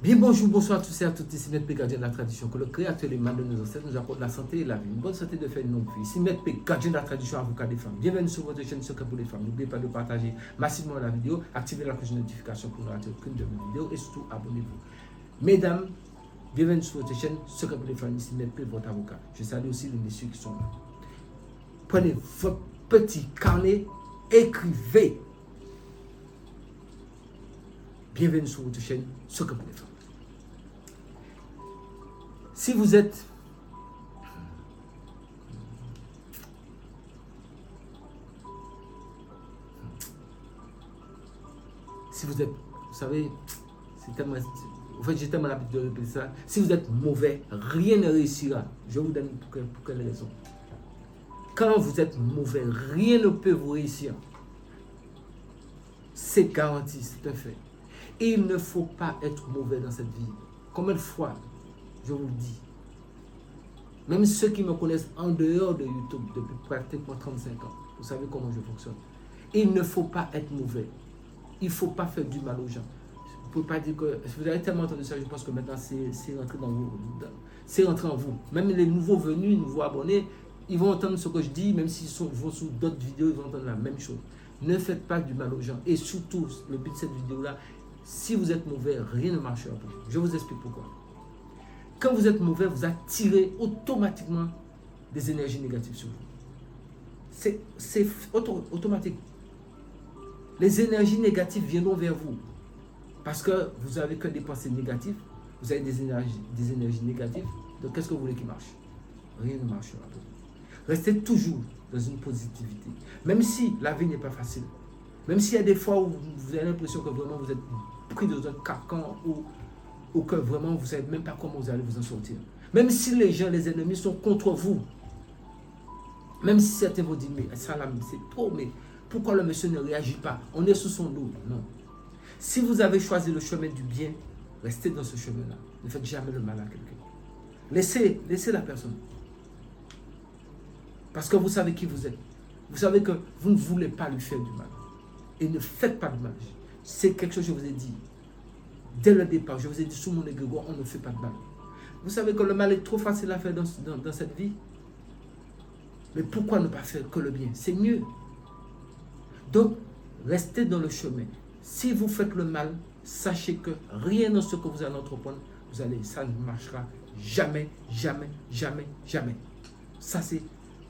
Bien bonjour, bonsoir à tous et à toutes, ici Maître P, gardien de la tradition, que le créateur et les mains de nos ancêtres nous accorde la santé et la vie, une bonne santé de faire une longue vie. Ici Maître P, gardien de la tradition, avocat des femmes. Bienvenue sur votre chaîne Secret pour les femmes. N'oubliez pas de partager massivement la vidéo, activez la cloche de notification pour ne rater aucune de mes vidéos et surtout abonnez-vous. Mesdames, bienvenue sur votre chaîne Secret pour les femmes, ici Maître P, votre avocat. Je salue aussi les messieurs qui sont là. Prenez votre petit carnet, écrivez. Bienvenue sur votre chaîne Secret pour les femmes. Si vous êtes vous savez, c'est tellement, en fait, j'ai tellement l'habitude de répéter ça. Si vous êtes mauvais, rien ne réussira. Je vous donne pour quelle raison. Quand vous êtes mauvais, rien ne peut vous réussir. C'est garanti, c'est un fait. Et il ne faut pas être mauvais dans cette vie. Combien de fois je vous le dis. Même ceux qui me connaissent en dehors de YouTube depuis pratiquement 35 ans, vous savez comment je fonctionne. Il ne faut pas être mauvais. Il ne faut pas faire du mal aux gens. Vous ne pouvez pas dire que... Vous avez tellement entendu ça, je pense que maintenant c'est rentré dans vous. C'est rentré en vous. Même les nouveaux venus, nouveaux abonnés, ils vont entendre ce que je dis, même s'ils vont sous d'autres vidéos, ils vont entendre la même chose. Ne faites pas du mal aux gens. Et surtout, le but de cette vidéo-là, si vous êtes mauvais, rien ne marchera pour vous. Je vous explique pourquoi. Quand vous êtes mauvais, vous attirez automatiquement des énergies négatives sur vous. C'est automatique. Les énergies négatives viendront vers vous. Parce que vous n'avez que des pensées négatives, vous avez des énergies négatives. Donc qu'est-ce que vous voulez qui marche? Rien ne marchera pour vous. Restez toujours dans une positivité. Même si la vie n'est pas facile. Même s'il y a des fois où vous avez l'impression que vraiment vous êtes pris dans un carcan ou que vraiment vous ne savez même pas comment vous allez vous en sortir. Même si les gens, les ennemis sont contre vous. Même si certains vont dire, mais ça là, c'est trop, mais pourquoi le monsieur ne réagit pas? On est sous son dos. Non. Si vous avez choisi le chemin du bien, restez dans ce chemin-là. Ne faites jamais le mal à quelqu'un. Laissez la personne. Parce que vous savez qui vous êtes. Vous savez que vous ne voulez pas lui faire du mal. Et ne faites pas de mal. C'est quelque chose que je vous ai dit. Dès le départ, je vous ai dit sous mon égrégore, on ne fait pas de mal. Vous savez que le mal est trop facile à faire dans cette vie. Mais pourquoi ne pas faire que le bien? C'est mieux. Donc, restez dans le chemin. Si vous faites le mal, sachez que rien dans ce que vous allez entreprendre, ça ne marchera jamais, jamais, jamais, jamais. Ça c'est,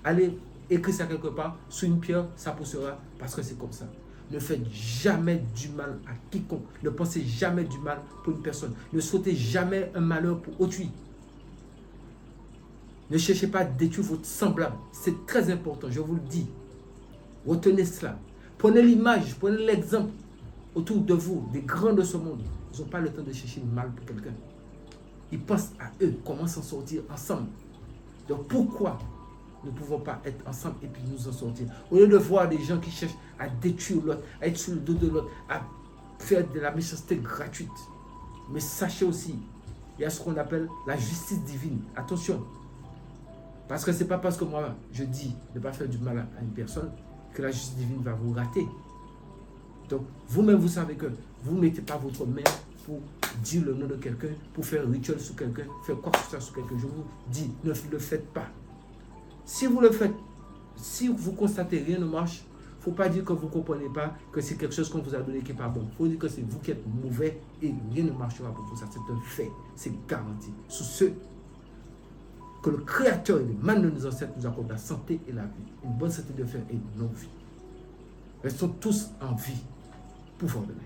allez écrire ça quelque part, sous une pierre, ça poussera, parce que c'est comme ça. Ne faites jamais du mal à quiconque. Ne pensez jamais du mal pour une personne. Ne souhaitez jamais un malheur pour autrui. Ne cherchez pas à détruire votre semblable. C'est très important, je vous le dis. Retenez cela. Prenez l'image, prenez l'exemple autour de vous, des grands de ce monde. Ils n'ont pas le temps de chercher le mal pour quelqu'un. Ils pensent à eux, comment s'en sortir ensemble. Donc pourquoi ne pouvons pas être ensemble et puis nous en sortir? Au lieu de voir des gens qui cherchent à détruire l'autre, à être sur le dos de l'autre, à faire de la méchanceté gratuite. Mais sachez aussi, il y a ce qu'on appelle la justice divine. Attention. Parce que ce n'est pas parce que moi je dis de ne pas faire du mal à une personne que la justice divine va vous rater. Donc vous-même vous savez que vous ne mettez pas votre main pour dire le nom de quelqu'un, pour faire un rituel sur quelqu'un, faire quoi que ce soit sur quelqu'un. Je vous dis, ne le faites pas. Si vous le faites, si vous constatez rien ne marche, il ne faut pas dire que vous ne comprenez pas, que c'est quelque chose qu'on vous a donné qui n'est pas bon. Il faut dire que c'est vous qui êtes mauvais et rien ne marchera pour vous. Ça, c'est un fait, c'est garanti. Sous ce que le Créateur et les mains de nos ancêtres nous accordent la santé et la vie, une bonne santé de fer et une longue vie. Restons tous en vie pour voir demain.